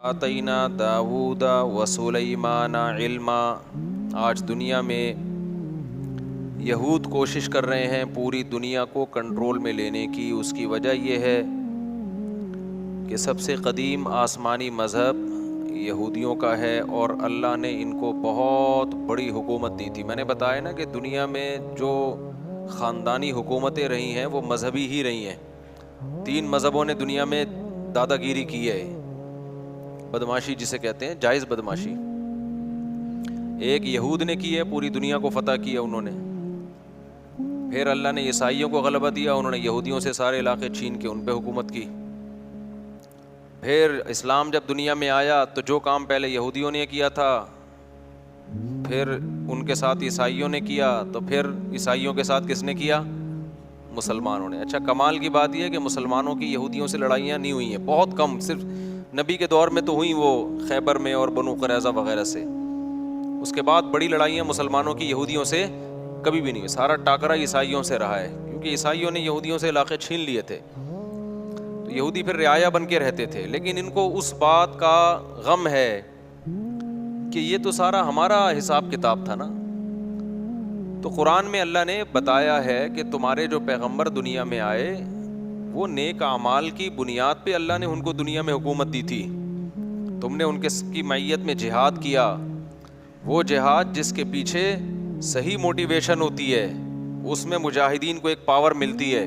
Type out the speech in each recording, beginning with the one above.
آتینا داود و سلیمان علما۔ آج دنیا میں یہود کوشش کر رہے ہیں پوری دنیا کو کنٹرول میں لینے کی۔ اس کی وجہ یہ ہے کہ سب سے قدیم آسمانی مذہب یہودیوں کا ہے اور اللہ نے ان کو بہت بڑی حکومت دی تھی۔ میں نے بتایا نا کہ دنیا میں جو خاندانی حکومتیں رہی ہیں وہ مذہبی ہی رہی ہیں۔ 3 مذہبوں نے دنیا میں دادا گیری کی ہے، بدماشی جسے کہتے ہیں، جائز بدماشی۔ ایک یہود نے کی ہے، پوری دنیا کو فتح کیا انہوں نے۔ پھر اللہ نے عیسائیوں کو غلبہ دیا، انہوں نے یہودیوں سے سارے علاقے چھین کے ان پہ حکومت کی۔ پھر اسلام جب دنیا میں آیا تو جو کام پہلے یہودیوں نے کیا تھا پھر ان کے ساتھ عیسائیوں نے کیا، تو پھر عیسائیوں کے ساتھ کس نے کیا؟ مسلمانوں نے۔ اچھا، کمال کی بات یہ ہے کہ مسلمانوں کی یہودیوں سے لڑائیاں نہیں ہوئی ہیں، بہت کم، صرف نبی کے دور میں تو ہوئی وہ خیبر میں اور بنو قریظہ وغیرہ سے۔ اس کے بعد بڑی لڑائیاں مسلمانوں کی یہودیوں سے کبھی بھی نہیں ہوئی۔ سارا ٹاکرا عیسائیوں سے رہا ہے، کیونکہ عیسائیوں نے یہودیوں سے علاقے چھین لیے تھے، تو یہودی پھر رعایا بن کے رہتے تھے۔ لیکن ان کو اس بات کا غم ہے کہ یہ تو سارا ہمارا حساب کتاب تھا نا۔ تو قرآن میں اللہ نے بتایا ہے کہ تمہارے جو پیغمبر دنیا میں آئے وہ نیک اعمال کی بنیاد پہ اللہ نے ان کو دنیا میں حکومت دی تھی۔ تم نے ان کی معیت میں جہاد کیا، وہ جہاد جس کے پیچھے صحیح موٹیویشن ہوتی ہے، اس میں مجاہدین کو ایک پاور ملتی ہے۔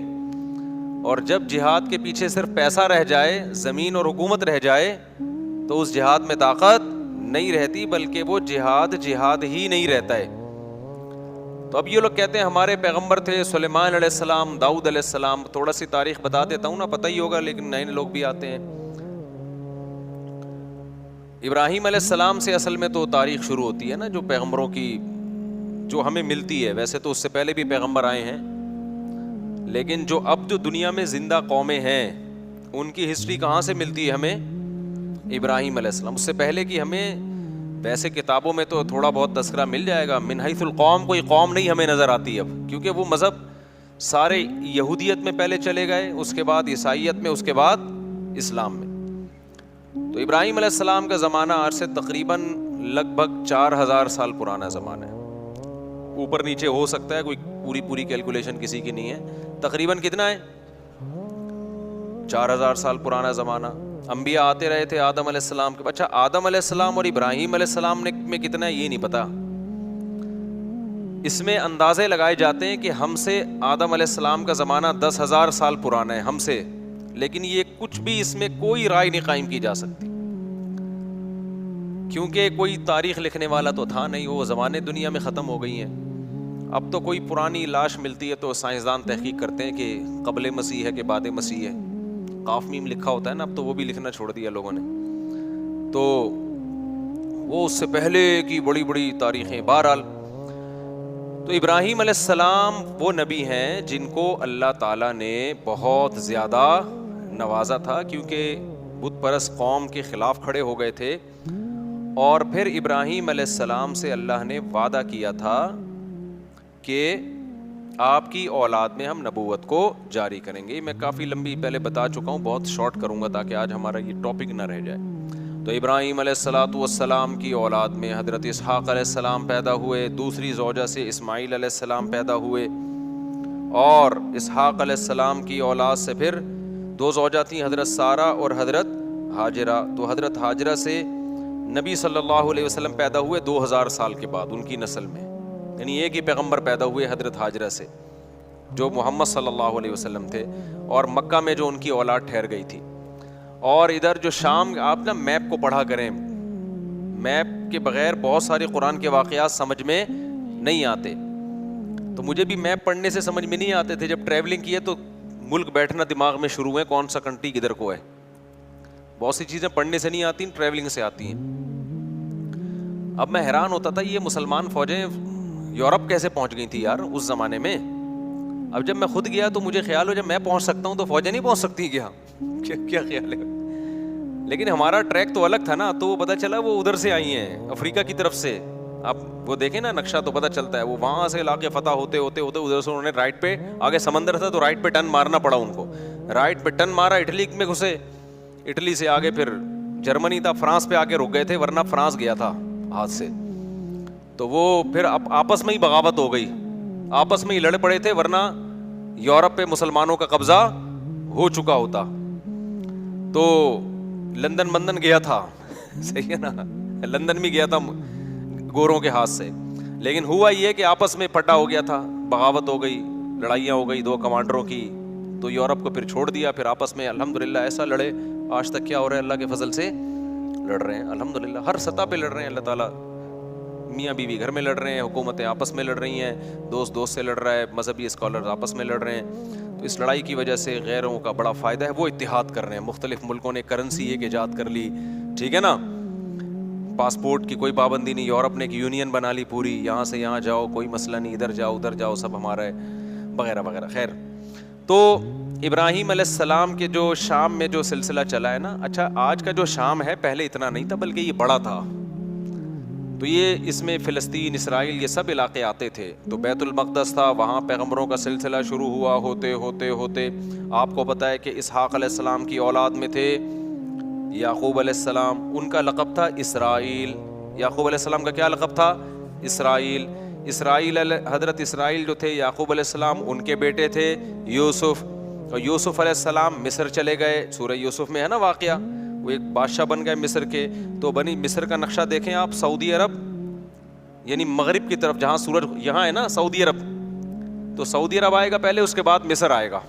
اور جب جہاد کے پیچھے صرف پیسہ رہ جائے، زمین اور حکومت رہ جائے، تو اس جہاد میں طاقت نہیں رہتی، بلکہ وہ جہاد ہی نہیں رہتا ہے۔ تو اب یہ لوگ کہتے ہیں ہمارے پیغمبر تھے سلیمان علیہ السلام، داؤد علیہ السلام۔ تھوڑا سی تاریخ بتا دیتا ہوں نا، پتہ ہی ہوگا، لیکن نئے لوگ بھی آتے ہیں۔ ابراہیم علیہ السلام سے اصل میں تو تاریخ شروع ہوتی ہے نا، جو پیغمبروں کی جو ہمیں ملتی ہے۔ ویسے تو اس سے پہلے بھی پیغمبر آئے ہیں، لیکن اب جو دنیا میں زندہ قومیں ہیں ان کی ہسٹری کہاں سے ملتی ہے ہمیں؟ ابراہیم علیہ السلام۔ اس سے پہلے کی ہمیں ویسے کتابوں میں تو تھوڑا بہت تذکرہ مل جائے گا، من حیث القوم کوئی قوم نہیں ہمیں نظر آتی اب، کیونکہ وہ مذہب سارے یہودیت میں پہلے چلے گئے، اس کے بعد عیسائیت میں، اس کے بعد اسلام میں۔ تو ابراہیم علیہ السلام کا زمانہ آج سے تقریباً لگ بھگ 4000 سال پرانا زمانہ ہے۔ اوپر نیچے ہو سکتا ہے، کوئی پوری کیلکولیشن کسی کی نہیں ہے۔ تقریباً کتنا ہے؟ 4000 سال پرانا زمانہ۔ انبیاء آتے رہے تھے آدم علیہ السلام کے۔ اچھا، آدم علیہ السلام اور ابراہیم علیہ السلام میں کتنا ہے یہ نہیں پتا۔ اس میں اندازے لگائے جاتے ہیں کہ ہم سے آدم علیہ السلام کا زمانہ 10,000 سال پرانا ہے ہم سے، لیکن یہ کچھ بھی اس میں کوئی رائے نہیں قائم کی جا سکتی، کیونکہ کوئی تاریخ لکھنے والا تو تھا نہیں، وہ زمانے دنیا میں ختم ہو گئی ہیں۔ اب تو کوئی پرانی لاش ملتی ہے تو سائنسدان تحقیق کرتے ہیں کہ قبل مسیح ہے کہ بعد مسیح ہے۔ قاف میم لکھا ہوتا ہے نا، اب تو وہ بھی لکھنا چھوڑ دیا لوگوں نے، تو وہ اس سے پہلے کی بڑی بڑی تاریخیں۔ بہرحال تو ابراہیم علیہ السلام وہ نبی ہیں جن کو اللہ تعالیٰ نے بہت زیادہ نوازا تھا، کیونکہ بت پرست قوم کے خلاف کھڑے ہو گئے تھے، اور پھر ابراہیم علیہ السلام سے اللہ نے وعدہ کیا تھا کہ آپ کی اولاد میں ہم نبوت کو جاری کریں گے۔ میں کافی لمبی پہلے بتا چکا ہوں، بہت شارٹ کروں گا تاکہ آج ہمارا یہ ٹاپک نہ رہ جائے۔ تو ابراہیم علیہ السلام کی اولاد میں حضرت اسحاق علیہ السلام پیدا ہوئے، دوسری زوجہ سے اسماعیل علیہ السلام پیدا ہوئے، اور اسحاق علیہ السلام کی اولاد سے پھر 2 زوجہ تھیں، حضرت سارہ اور حضرت ہاجرہ۔ تو حضرت ہاجرہ سے نبی صلی اللہ علیہ وسلم پیدا ہوئے 2000 سال کے بعد ان کی نسل میں، یعنی ایک ہی پیغمبر پیدا ہوئے حضرت ہاجرہ سے، جو محمد صلی اللہ علیہ وسلم تھے، اور مکہ میں جو ان کی اولاد ٹھہر گئی تھی۔ اور ادھر جو شام، آپ نا میپ کو پڑھا کریں، میپ کے بغیر بہت سارے قرآن کے واقعات سمجھ میں نہیں آتے۔ تو مجھے بھی میپ پڑھنے سے سمجھ میں نہیں آتے تھے، جب ٹریولنگ کیے تو ملک بیٹھنا دماغ میں شروع ہے، کون سا کنٹری کدھر کو ہے۔ بہت سی چیزیں پڑھنے سے نہیں آتی، ٹریولنگ سے آتی ہیں۔ اب میں حیران ہوتا تھا یہ مسلمان فوجیں یورپ کیسے پہنچ گئی تھی یار اس زمانے میں۔ اب جب میں خود گیا تو مجھے خیال ہو جب میں پہنچ سکتا ہوں تو فوجیں نہیں پہنچ سکتی کیا خیال ہے؟ لیکن ہمارا ٹریک تو الگ تھا نا، تو وہ پتہ چلا وہ ادھر سے آئی ہیں، افریقہ کی طرف سے۔ آپ وہ دیکھیں نا نقشہ تو پتہ چلتا ہے، وہ وہاں سے علاقے فتح ہوتے ہوتے ادھر سے انہوں نے رائٹ پہ، آگے سمندر تھا تو رائٹ پہ ٹرن مارنا پڑا ان کو، رائٹ پہ ٹرن مارا، اٹلی میں گھسے، اٹلی سے آگے پھر جرمنی تھا, فرانس پہ آ کے رک گئے تھے, ورنہ فرانس گیا تھا ہاتھ سے. تو وہ پھر آپس میں ہی بغاوت ہو گئی, آپس میں ہی لڑ پڑے تھے, ورنہ یورپ پہ مسلمانوں کا قبضہ ہو چکا ہوتا. تو لندن گیا تھا, صحیح ہے نا, لندن بھی گیا تھا گوروں کے ہاتھ سے, لیکن ہوا یہ کہ آپس میں پٹا ہو گیا تھا, بغاوت ہو گئی, لڑائیاں ہو گئی دو کمانڈروں کی. تو یورپ کو پھر چھوڑ دیا, پھر آپس میں الحمدللہ ایسا لڑے. آج تک کیا ہو رہا ہے, اللہ کے فضل سے لڑ رہے ہیں الحمدللہ, ہر سطح پہ لڑ رہے ہیں اللہ تعالیٰ. میاں بیوی گھر میں لڑ رہے ہیں, حکومتیں آپس میں لڑ رہی ہیں, دوست سے لڑ رہا ہے, مذہبی اسکالر آپس میں لڑ رہے ہیں. تو اس لڑائی کی وجہ سے غیروں کا بڑا فائدہ ہے, وہ اتحاد کر رہے ہیں. مختلف ملکوں نے کرنسی ایک ایجاد کر لی, ٹھیک ہے نا, پاسپورٹ کی کوئی پابندی نہیں, یورپ نے ایک یونین بنا لی پوری, یہاں سے یہاں جاؤ کوئی مسئلہ نہیں, ادھر جاؤ ادھر جاؤ سب ہمارا ہے, وغیرہ وغیرہ. خیر, تو ابراہیم علیہ السلام کے جو شام میں جو سلسلہ چلا ہے نا, اچھا آج کا جو شام ہے پہلے اتنا نہیں تھا, بلکہ یہ بڑا تھا. تو یہ اس میں فلسطین, اسرائیل, یہ سب علاقے آتے تھے. تو بیت المقدس تھا, وہاں پیغمبروں کا سلسلہ شروع ہوا, ہوتے ہوتے ہوتے آپ کو پتہ ہے کہ اسحاق علیہ السلام کی اولاد میں تھے یعقوب علیہ السلام, ان کا لقب تھا اسرائیل. یعقوب علیہ السلام کا کیا لقب تھا؟ اسرائیل. حضرت اسرائیل جو تھے یعقوب علیہ السلام ان کے بیٹے تھے یوسف. اور یوسف علیہ السلام مصر چلے گئے, سورہ یوسف میں ہے نا واقعہ, وہ ایک بادشاہ بن گئے مصر کے. تو بنی مصر کا نقشہ دیکھیں آپ, سعودی عرب یعنی مغرب کی طرف, جہاں سورج یہاں ہے نا سعودی عرب, تو سعودی عرب آئے گا پہلے, اس کے بعد مصر آئے گا,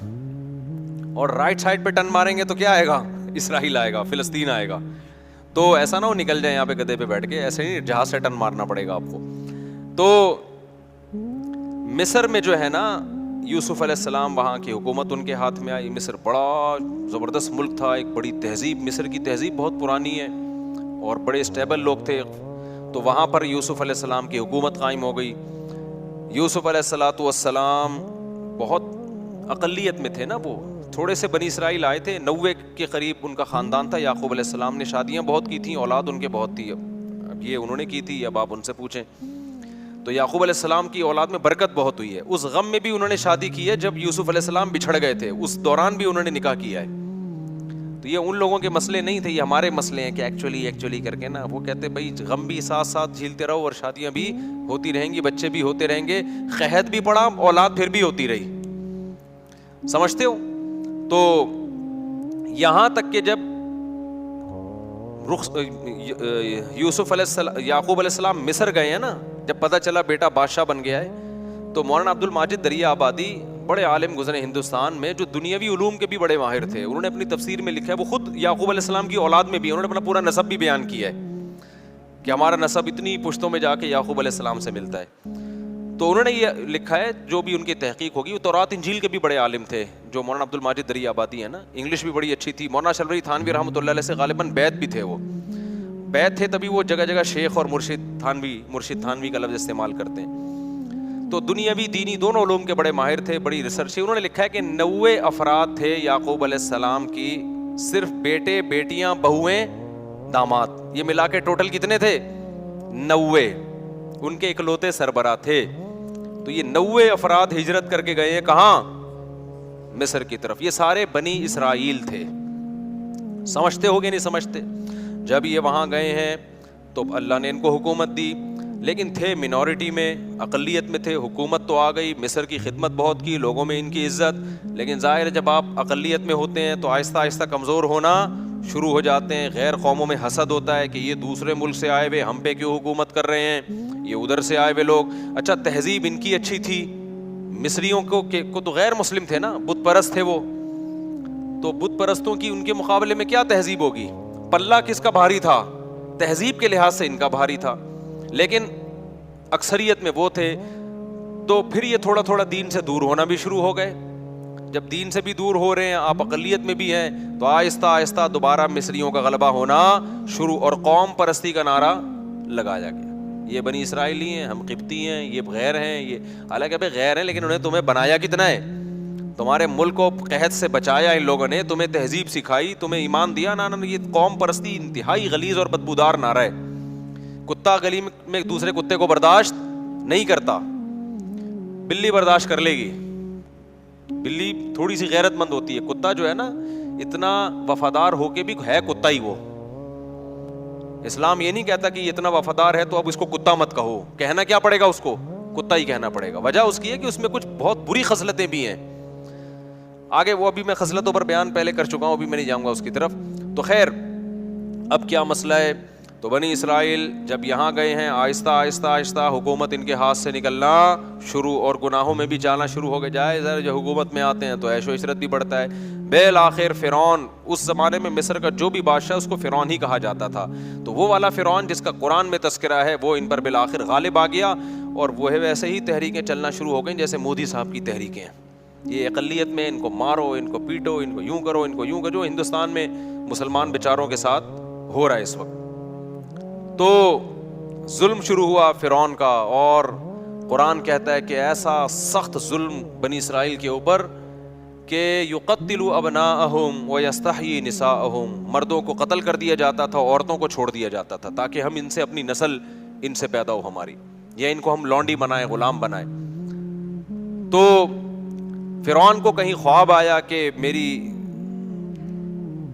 اور رائٹ سائڈ پہ ٹرن ماریں گے تو کیا آئے گا؟ اسرائیل آئے گا, فلسطین آئے گا. تو ایسا نہ ہو نکل جائیں یہاں پہ گدھے پہ بیٹھ کے, ایسے نہیں, جہاز سے ٹرن مارنا پڑے گا آپ کو. تو مصر میں جو ہے نا یوسف علیہ السلام, وہاں کی حکومت ان کے ہاتھ میں آئی. مصر بڑا زبردست ملک تھا, ایک بڑی تہذیب, مصر کی تہذیب بہت پرانی ہے اور بڑے اسٹیبل لوگ تھے. تو وہاں پر یوسف علیہ السلام کی حکومت قائم ہو گئی. یوسف علیہ السلام بہت اقلیت میں تھے نا, وہ تھوڑے سے بنی اسرائیل آئے تھے, 90 کے قریب ان کا خاندان تھا. یعقوب علیہ السلام نے شادیاں بہت کی تھیں, اولاد ان کے بہت تھی. اب یہ انہوں نے کی تھی, اب آپ ان سے پوچھیں. تو یعقوب علیہ السلام کی اولاد میں برکت بہت ہوئی ہے. اس غم میں بھی انہوں نے شادی کی ہے جب یوسف علیہ السلام بچھڑ گئے تھے, اس دوران بھی انہوں نے نکاح کیا ہے. تو یہ ان لوگوں کے مسئلے نہیں تھے, یہ ہمارے مسئلے ہیں کہ ایکچولی کر کے نا, وہ کہتے بھائی غم بھی ساتھ ساتھ جھیلتے رہو اور شادیاں بھی ہوتی رہیں گی, بچے بھی ہوتے رہیں گے, قحط بھی پڑا, اولاد پھر بھی ہوتی رہی. سمجھتے ہو؟ تو یہاں تک کہ جب یوسف علیہ السلام, یعقوب علیہ السلام مصر گئے ہیں نا, جب پتہ چلا بیٹا بادشاہ بن گیا ہے, تو مولانا عبد الماجد دریا آبادی بڑے عالم گزرے ہندوستان میں, جو دنیاوی علوم کے بھی بڑے ماہر تھے. انہوں نے اپنی تفسیر میں لکھا ہے, وہ خود یعقوب علیہ السلام کی اولاد میں بھی انہوں نے اپنا پورا نسب بھی بیان کیا ہے کہ ہمارا نسب اتنی پشتوں میں جا کے یعقوب علیہ السلام سے ملتا ہے. تو انہوں نے یہ لکھا ہے, جو بھی ان کی تحقیق ہوگی, وہ تورات انجیل کے بھی بڑے عالم تھے جو مولانا عبد الماجد دریا آبادی ہے نا, انگلش بھی بڑی اچھی تھی. مولانا شلوری تھانوی رحمۃ اللہ علیہ سے غالباً بیت بھی تھے, وہ بیت تھے, تبھی وہ جگہ جگہ شیخ اور مرشد تھانوی کا لفظ استعمال کرتے ہیں. تو دنیاوی دینی دونوں علوم کے بڑے ماہر تھے, بڑی ریسرچ. انہوں نے لکھا ہے کہ 90 افراد تھے یعقوب علیہ السلام کی, صرف بیٹے, بیٹیاں, بہویں, داماد, یہ ملا کے ٹوٹل کتنے تھے؟ 90. ان کے اکلوتے سربراہ تھے. تو یہ 90 افراد ہجرت کر کے گئے ہیں کہاں؟ مصر کی طرف. یہ سارے بنی اسرائیل تھے. سمجھتے ہو گے نہیں سمجھتے؟ جب یہ وہاں گئے ہیں تو اللہ نے ان کو حکومت دی, لیکن تھے منورٹی میں, اقلیت میں تھے. حکومت تو آ گئی, مصر کی خدمت بہت کی, لوگوں میں ان کی عزت, لیکن ظاہر ہے جب آپ اقلیت میں ہوتے ہیں تو آہستہ آہستہ کمزور ہونا شروع ہو جاتے ہیں. غیر قوموں میں حسد ہوتا ہے کہ یہ دوسرے ملک سے آئے ہوئے ہم پہ کیوں حکومت کر رہے ہیں, یہ ادھر سے آئے ہوئے لوگ. اچھا تہذیب ان کی اچھی تھی, مصریوں کو تو غیر مسلم تھے نا, بت پرست تھے وہ, تو بت پرستوں کی ان کے مقابلے میں کیا تہذیب ہوگی؟ پلہ کس کا بھاری تھا؟ تہذیب کے لحاظ سے ان کا بھاری تھا, لیکن اکثریت میں وہ تھے. تو پھر یہ تھوڑا تھوڑا دین سے دور ہونا بھی شروع ہو گئے. جب دین سے بھی دور ہو رہے ہیں, آپ اقلیت میں بھی ہیں, تو آہستہ آہستہ دوبارہ مصریوں کا غلبہ ہونا شروع, اور قوم پرستی کا نعرہ لگایا گیا. یہ بنی اسرائیلی ہیں, ہم قبطی ہیں, یہ غیر ہیں, یہ حالانکہ بھائی غیر ہیں, لیکن انہیں تمہیں بنایا کتنا ہے؟ تمہارے ملک کو قحط سے بچایا ان لوگوں نے, تمہیں تہذیب سکھائی, تمہیں ایمان دیا. نا یہ قوم پرستی انتہائی غلیظ اور بدبودار نعرہ ہے. کتا گلی میں دوسرے کتے کو برداشت نہیں کرتا, بلی برداشت کر لے گی, بلی تھوڑی سی غیرت مند ہوتی ہے. کتا جو ہے نا اتنا وفادار ہو کے بھی ہے کتا ہی وہ, اسلام یہ نہیں کہتا کہ یہ اتنا وفادار ہے تو اب اس کو کتا مت کہو. کہنا کیا پڑے گا اس کو؟ کتا ہی کہنا پڑے گا. وجہ اس کی ہے کہ اس میں کچھ بہت بری خصلتیں بھی ہیں. آگے وہ ابھی میں خصلتوں پر بیان پہلے کر چکا ہوں, ابھی میں نہیں جاؤں گا اس کی طرف. تو خیر, اب کیا مسئلہ ہے؟ تو بنی اسرائیل جب یہاں گئے ہیں, آہستہ آہستہ آہستہ حکومت ان کے ہاتھ سے نکلنا شروع, اور گناہوں میں بھی جانا شروع ہو گئے. جائے ذرا جو حکومت میں آتے ہیں تو عیش و عشرت بھی بڑھتا ہے. بالآخر فرعون, اس زمانے میں مصر کا جو بھی بادشاہ اس کو فرعون ہی کہا جاتا تھا, تو وہ والا فرعون جس کا قرآن میں تذکرہ ہے وہ ان پر بالآخر غالب آ گیا, اور وہ ویسے ہی تحریکیں چلنا شروع ہو گئیں جیسے مودی صاحب کی تحریکیں ہیں. یہ اقلیت میں ان کو مارو, ان کو پیٹو, ان کو یوں کرو, ان کو یوں کرو, جو ہندوستان میں مسلمان بیچاروں کے ساتھ ہو رہا ہے اس وقت. تو ظلم شروع ہوا فرعون کا, اور قرآن کہتا ہے کہ ایسا سخت ظلم بنی اسرائیل کے اوپر کہ یقتل ابناءہم ویستحیی نساءہم, مردوں کو قتل کر دیا جاتا تھا, عورتوں کو چھوڑ دیا جاتا تھا, تاکہ ہم ان سے اپنی نسل ان سے پیدا ہو ہماری, یا ان کو ہم لونڈی بنائیں, غلام بنائیں. تو فرعون کو کہیں خواب آیا کہ میری,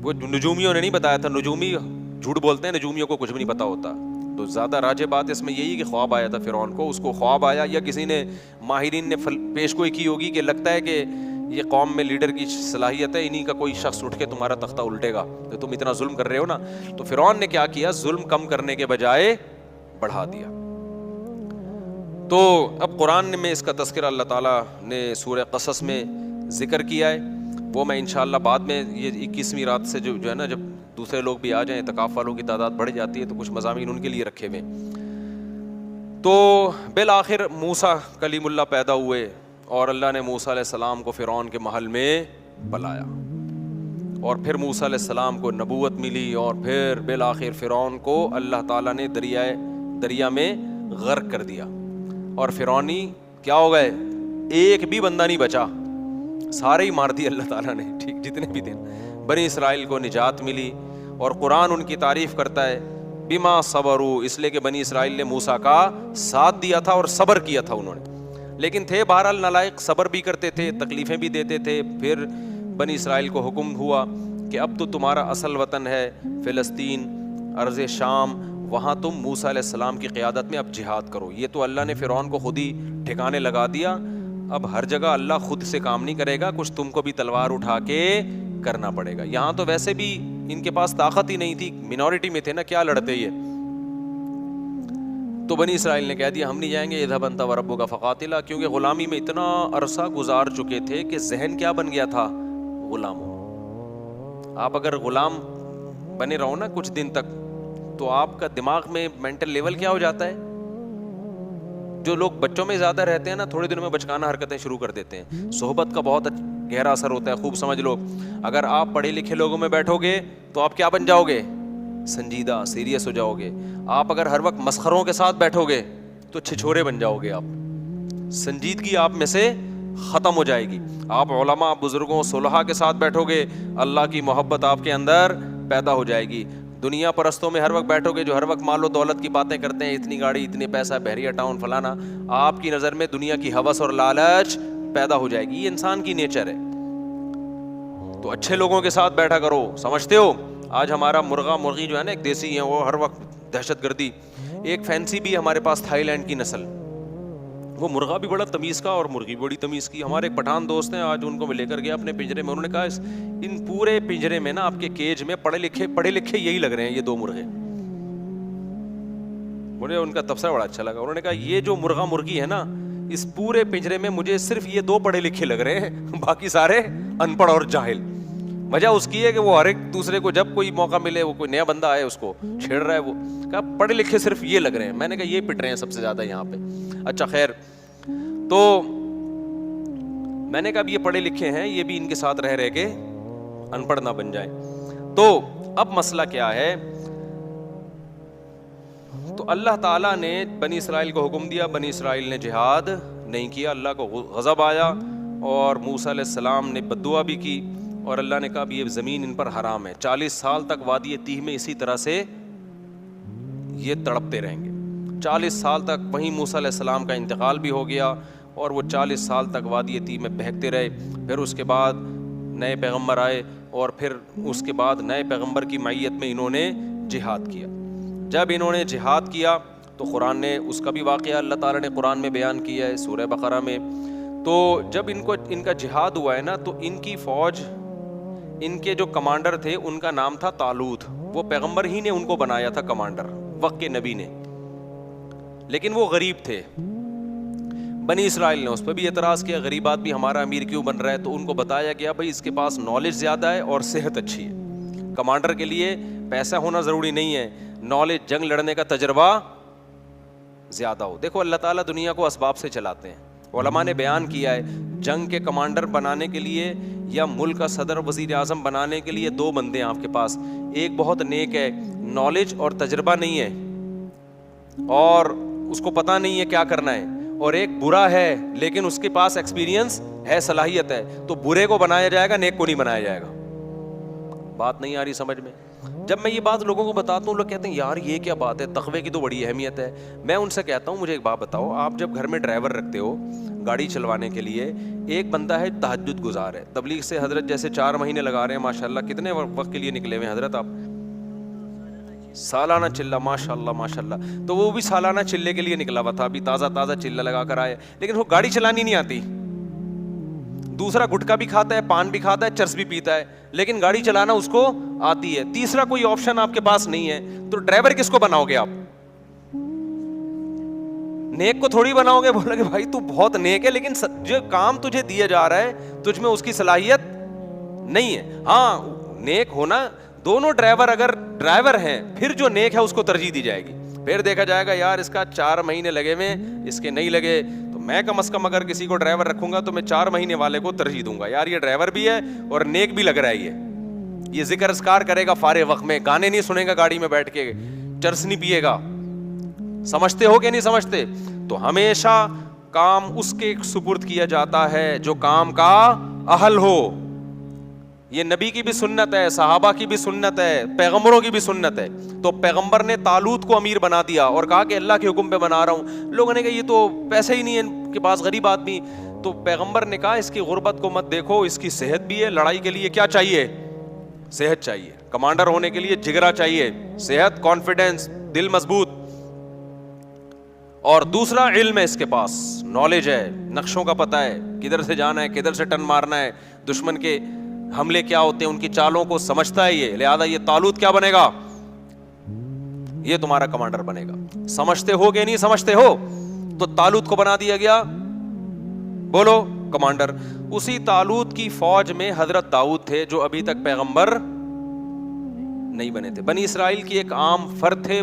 وہ نجومیوں نے نہیں بتایا تھا, نجومی جھوٹ بولتے ہیں, نجومیوں کو کچھ بھی نہیں پتا ہوتا, تو زیادہ راجع بات اس میں یہی کہ خواب آیا تھا فرعون کو. اس کو خواب آیا یا کسی نے ماہرین نے پیشگوئی کی ہوگی کہ لگتا ہے کہ یہ قوم میں لیڈر کی صلاحیت ہے, انہی کا کوئی شخص اٹھ کے تمہارا تختہ الٹے گا, تو تم اتنا ظلم کر رہے ہو نا. تو فرعون نے کیا کیا, ظلم کم کرنے کے بجائے بڑھا دیا. تو اب قرآن میں اس کا تذکرہ اللہ تعالیٰ نے سورہ قصص میں ذکر کیا ہے, وہ میں انشاءاللہ بعد میں, یہ 21ویں رات سے جو ہے نا, جب دوسرے لوگ بھی آ جائیں, اعتکاف والوں کی تعداد بڑھ جاتی ہے, تو کچھ مضامین ان کے لیے رکھے ہوئے. تو بالآخر موسیٰ کلیم اللہ پیدا ہوئے, اور اللہ نے موسیٰ علیہ السلام کو فرعون کے محل میں بلایا, اور پھر موسیٰ علیہ السلام کو نبوت ملی, اور پھر بالآخر فرعون کو اللہ تعالیٰ نے دریا میں غرق کر دیا, اور فرعونی کیا ہو گئے, ایک بھی بندہ نہیں بچا, سارے ہی مار دیے اللہ تعالیٰ نے, ٹھیک, جتنے بھی تھے. بنی اسرائیل کو نجات ملی, اور قرآن ان کی تعریف کرتا ہے بما صبروا, اس لیے کہ بنی اسرائیل نے موسیٰ کا ساتھ دیا تھا اور صبر کیا تھا انہوں نے. لیکن تھے بہرحال نالائق, صبر بھی کرتے تھے, تکلیفیں بھی دیتے تھے. پھر بنی اسرائیل کو حکم ہوا کہ اب تو تمہارا اصل وطن ہے فلسطین, ارض شام, وہاں تم موسیٰ علیہ السلام کی قیادت میں اب جہاد کرو. یہ تو اللہ نے فرعون کو خود ہی ٹھکانے لگا دیا, اب ہر جگہ اللہ خود سے کام نہیں کرے گا, کچھ تم کو بھی تلوار اٹھا کے کرنا پڑے گا. یہاں تو ویسے بھی ان کے پاس طاقت ہی نہیں تھی, منورٹی میں تھے نا, کیا لڑتے یہ. تو بنی اسرائیل نے کہہ دیا ہم نہیں جائیں گے, اذهب انت وربک فقاتلا, کیونکہ غلامی میں اتنا عرصہ گزار چکے تھے کہ ذہن کیا بن گیا تھا, غلاموں. آپ اگر غلام بنے رہو نا کچھ دن تک, تو آپ کا دماغ میں مینٹل لیول کیا ہو جاتا ہے. جو لوگ بچوں میں زیادہ رہتے ہیں نا, تھوڑے دنوں میں بچکانہ حرکتیں شروع کر دیتے ہیں. صحبت کا بہت گہرا اثر ہوتا ہے, خوب سمجھ لو. اگر آپ پڑھے لکھے لوگوں میں بیٹھو گے تو آپ کیا بن جاؤ گے, سنجیدہ, سیریس ہو جاؤ گے. آپ اگر ہر وقت مسخروں کے ساتھ بیٹھو گے تو چھچھورے بن جاؤ گے. آپ سنجیدگی آپ میں سے ختم ہو جائے گی. آپ علماء, بزرگوں, صلحاء کے ساتھ بیٹھو گے, اللہ کی محبت آپ کے اندر پیدا ہو جائے گی. دنیا پرستوں میں ہر وقت بیٹھو گے, جو ہر وقت مال و دولت کی باتیں کرتے ہیں, اتنی گاڑی, اتنے پیسہ, بحریہ ٹاؤن, فلانا, آپ کی نظر میں دنیا کی ہوس اور لالچ پیدا ہو جائے گی. یہ انسان کی نیچر ہے. تو اچھے لوگوں کے ساتھ بیٹھا کرو. سمجھتے ہو آج ہمارا مرغا مرغی جو ہے نا, ایک دیسی ہیں, وہ ہر وقت دہشت گردی. ایک فینسی بھی ہمارے پاس تھائی لینڈ کی نسل, وہ مرغا بھی بڑا تمیز کا اور مرغی بڑی تمیز کی. ہمارے ایک پٹھان دوست ہیں, آج ان کو میں لے کر گیا اپنے پنجرے میں, انہوں نے کہا ان پورے پنجرے میں نا, آپ کے کیج میں پڑھے لکھے یہی لگ رہے ہیں, یہ دو مرغے. مجھے ان کا تبصرہ بڑا اچھا لگا. انہوں نے کہا یہ جو مرغا مرغی ہے نا, اس پورے پنجرے میں مجھے صرف یہ دو پڑھے لکھے لگ رہے ہیں, باقی سارے ان پڑھ اور جاہل. وجہ اس کی ہے کہ وہ ہر ایک دوسرے کو جب کوئی موقع ملے, وہ کوئی نیا بندہ آئے اس کو چھیڑ رہا ہے. وہ کہا پڑھے لکھے صرف یہ لگ رہے ہیں. میں نے کہا یہ پٹ رہے ہیں سب سے زیادہ یہاں پہ. اچھا خیر, تو میں نے کہا اب یہ پڑھے لکھے ہیں, یہ بھی ان کے ساتھ رہ کے ان پڑھ نہ بن جائیں. تو اب مسئلہ کیا ہے, تو اللہ تعالیٰ نے بنی اسرائیل کو حکم دیا, بنی اسرائیل نے جہاد نہیں کیا, اللہ کو غضب آیا, اور موسیٰ علیہ السلام نے بد دعا بھی کی, اور اللہ نے کہا یہ زمین ان پر حرام ہے. 40 سال تک وادی تیہ میں اسی طرح سے یہ تڑپتے رہیں گے. 40 سال تک وہیں موسیٰ علیہ السلام کا انتقال بھی ہو گیا, اور وہ 40 سال تک وادی تیہ میں بہکتے رہے. پھر اس کے بعد نئے پیغمبر آئے, اور پھر اس کے بعد نئے پیغمبر کی معیت میں انہوں نے جہاد کیا. جب انہوں نے جہاد کیا تو قرآن نے اس کا بھی واقعہ اللہ تعالیٰ نے قرآن میں بیان کیا ہے سورہ بقرہ میں. تو جب ان کا جہاد ہوا ہے نا, تو ان کی فوج, ان کے جو کمانڈر تھے ان کا نام تھا طالوت. وہ پیغمبر ہی نے ان کو بنایا تھا کمانڈر, وقت کے نبی نے, لیکن وہ غریب تھے. بنی اسرائیل نے اس پہ بھی اعتراض کیا, غریب آدمی ہمارا امیر کیوں بن رہا ہے؟ تو ان کو بتایا گیا بھائی اس کے پاس نالج زیادہ ہے اور صحت اچھی ہے. کمانڈر کے لیے پیسہ ہونا ضروری نہیں ہے, نالج, جنگ لڑنے کا تجربہ زیادہ ہو. دیکھو اللہ تعالیٰ دنیا کو اسباب سے چلاتے ہیں. علماء نے بیان کیا ہے جنگ کے کمانڈر بنانے کے لیے یا ملک کا صدر وزیر اعظم بنانے کے لیے 2 بندے ہیں آپ کے پاس. ایک بہت نیک ہے, نالج اور تجربہ نہیں ہے اور اس کو پتہ نہیں ہے کیا کرنا ہے, اور ایک برا ہے لیکن اس کے پاس ایکسپیرینس ہے, صلاحیت ہے. تو برے کو بنایا جائے گا, نیک کو نہیں بنایا جائے گا. بات نہیں آ رہی سمجھ میں؟ جب میں یہ بات لوگوں کو بتاتا ہوں, لوگ کہتے ہیں یار یہ کیا بات ہے, تقوی کی تو بڑی اہمیت ہے. میں ان سے کہتا ہوں مجھے ایک بات بتاؤ, آپ جب گھر میں ڈرائیور رکھتے ہو گاڑی چلوانے کے لیے, ایک بندہ ہے تہجد گزار ہے, تبلیغ سے حضرت جیسے 4 مہینے لگا رہے ہیں ماشاءاللہ, کتنے وقت کے لیے نکلے ہوئے ہیں حضرت آپ؟ سالانہ چلہ, ماشاءاللہ ماشاءاللہ. تو وہ بھی سالانہ چلے کے لیے نکلا ہوا تھا, ابھی تازہ تازہ چلہ لگا کر آئے, لیکن وہ گاڑی چلانی نہیں آتی. دوسرا گٹکا بھی کھاتا ہے, پان بھی کھاتا ہے, چرس بھی پیتا ہے, لیکن گاڑی چلانا اس کو آتی ہے. تیسرا کوئی آپشن آپ کے پاس نہیں ہے, تو ڈرائیور کس کو بناؤ گے آپ؟ نیک کو تھوڑی بناؤ گے. بولو گے بھائی تو بہت نیک ہے لیکن جو کام تجھے دیا جا رہا ہے تجھ میں اس کی صلاحیت نہیں ہے. ہاں نیک ہونا, دونوں ڈرائیور اگر ڈرائیور ہیں پھر جو نیک ہے اس کو ترجیح دی جائے گی. پھر دیکھا جائے گا یار اس کا 4 مہینے لگے ہوئے, اس کے نہیں لگے, تو میں کم از کم اگر کسی کو ڈرائیور رکھوں گا تو میں 4 مہینے والے کو ترجیح دوں گا, یار یہ ڈرائیور بھی ہے اور نیک بھی لگ رہا ہے, یہ ذکر اذکار کرے گا فارغ وقت میں, گانے نہیں سنے گا گاڑی میں بیٹھ کے, چرس نہیں پیے گا. سمجھتے ہو کہ نہیں سمجھتے؟ تو ہمیشہ کام اس کے سپرد کیا جاتا ہے جو کام کا اہل ہو. یہ نبی کی بھی سنت ہے, صحابہ کی بھی سنت ہے, پیغمبروں کی بھی سنت ہے. تو پیغمبر نے طالوت کو امیر بنا دیا اور کہا کہ اللہ کے حکم پہ بنا رہا ہوں. لوگوں نے کہا یہ تو پیسے ہی نہیں ہے ان کے پاس, غریب آدمی. تو پیغمبر نے کہا اس کی غربت کو مت دیکھو, اس کی صحت بھی ہے. لڑائی کے لیے کیا چاہیے؟ صحت چاہیے. کمانڈر ہونے کے لیے جگرا چاہیے, صحت, کانفیڈنس, دل مضبوط. اور دوسرا علم ہے اس کے پاس, نالج ہے, نقشوں کا پتہ ہے, کدھر سے جانا ہے, کدھر سے ٹن مارنا ہے, دشمن کے حملے کیا ہوتے ہیں, ان کی چالوں کو سمجھتا ہے یہ. لہذا یہ طالوت کیا بنے گا؟ یہ تمہارا کمانڈر بنے گا. سمجھتے ہو کہ نہیں سمجھتے ہو؟ تو طالوت کو بنا دیا گیا, بولو, کمانڈر. اسی طالوت کی فوج میں حضرت داؤد تھے جو ابھی تک پیغمبر نہیں بنے تھے. بنی اسرائیل کی ایک عام فرد تھے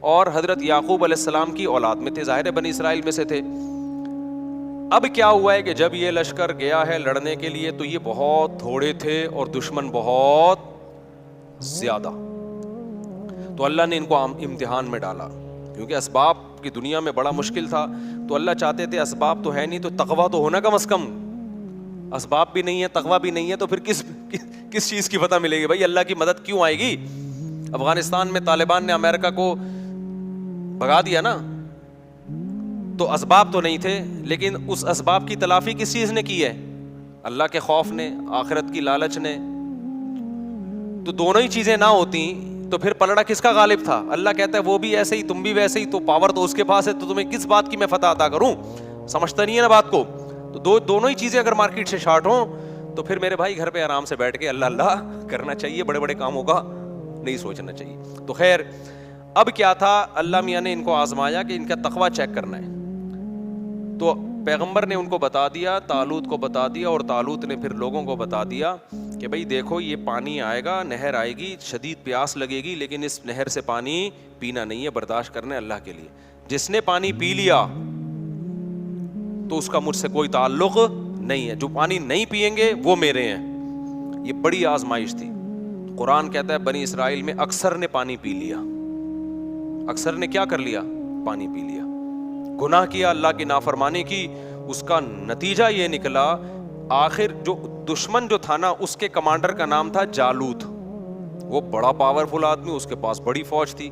اور حضرت یعقوب علیہ السلام کی اولاد میں تھے, ظاہر ہے بنی اسرائیل میں سے تھے. اب کیا ہوا ہے کہ جب یہ لشکر گیا ہے لڑنے کے لیے تو یہ بہت تھوڑے تھے اور دشمن بہت زیادہ. تو اللہ نے ان کو امتحان میں ڈالا, کیونکہ اسباب کی دنیا میں بڑا مشکل تھا. تو اللہ چاہتے تھے اسباب تو ہے نہیں تو تقویٰ تو ہونا کم از کم. اسباب بھی نہیں ہے, تقویٰ بھی نہیں ہے, تو پھر کس چیز کی فتح ملے گی بھائی؟ اللہ کی مدد کیوں آئے گی؟ افغانستان میں طالبان نے امریکہ کو بھگا دیا نا, تو اسباب تو نہیں تھے, لیکن اس اسباب کی تلافی کس چیز نے کی ہے؟ اللہ کے خوف نے, آخرت کی لالچ نے. تو دونوں ہی چیزیں نہ ہوتی تو پھر پلڑا کس کا غالب تھا؟ اللہ کہتا ہے وہ بھی ایسے ہی, تم بھی ویسے ہی, تو پاور تو اس کے پاس ہے, تو تمہیں کس بات کی میں فتح عطا کروں؟ سمجھتا نہیں ہے نا بات کو. تو دونوں ہی چیزیں اگر مارکیٹ سے شارٹ ہوں تو پھر میرے بھائی گھر پہ آرام سے بیٹھ کے اللہ اللہ کرنا چاہیے, بڑے بڑے کاموں کا نہیں سوچنا چاہیے. تو خیر اب کیا تھا, اللہ میاں نے ان کو آزمایا کہ ان کا تقویٰ چیک کرنا ہے. تو پیغمبر نے ان کو بتا دیا, طالوت کو بتا دیا, اور طالوت نے پھر لوگوں کو بتا دیا کہ بھائی دیکھو یہ پانی آئے گا, نہر آئے گی, شدید پیاس لگے گی, لیکن اس نہر سے پانی پینا نہیں ہے, برداشت کرنا ہے اللہ کے لیے. جس نے پانی پی لیا تو اس کا مجھ سے کوئی تعلق نہیں ہے, جو پانی نہیں پئیں گے وہ میرے ہیں. یہ بڑی آزمائش تھی. قرآن کہتا ہے بنی اسرائیل میں اکثر نے پانی پی لیا. اکثر نے کیا کر لیا؟ پانی پی لیا, گناہ کیا, اللہ کی نافرمانی کی. اس کا نتیجہ یہ نکلا, آخر جو دشمن جو تھا نا اس کے کمانڈر کا نام تھا جالوت. وہ بڑا پاورفل آدمی, اس کے پاس بڑی فوج تھی.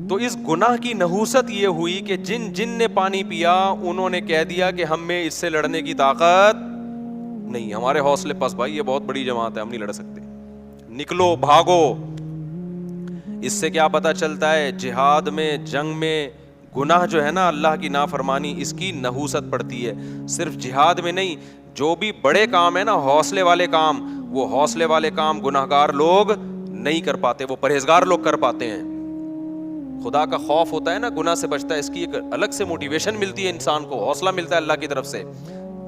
تو اس گناہ کی نحوست یہ ہوئی کہ جن نے پانی پیا انہوں نے کہہ دیا کہ ہم میں اس سے لڑنے کی طاقت نہیں, ہمارے حوصلے پس بھائی, یہ بہت بڑی جماعت ہے, ہم نہیں لڑ سکتے, نکلو بھاگو. اس سے کیا پتہ چلتا ہے؟ جہاد میں، جنگ میں گناہ جو ہے نا، اللہ کی نافرمانی، اس کی نحوست پڑتی ہے. صرف جہاد میں نہیں، جو بھی بڑے کام ہے نا، حوصلے والے کام، وہ حوصلے والے کام گناہگار لوگ نہیں کر پاتے، وہ پرہیزگار لوگ کر پاتے ہیں. خدا کا خوف ہوتا ہے نا، گناہ سے بچتا ہے، اس کی ایک الگ سے موٹیویشن ملتی ہے انسان کو، حوصلہ ملتا ہے اللہ کی طرف سے.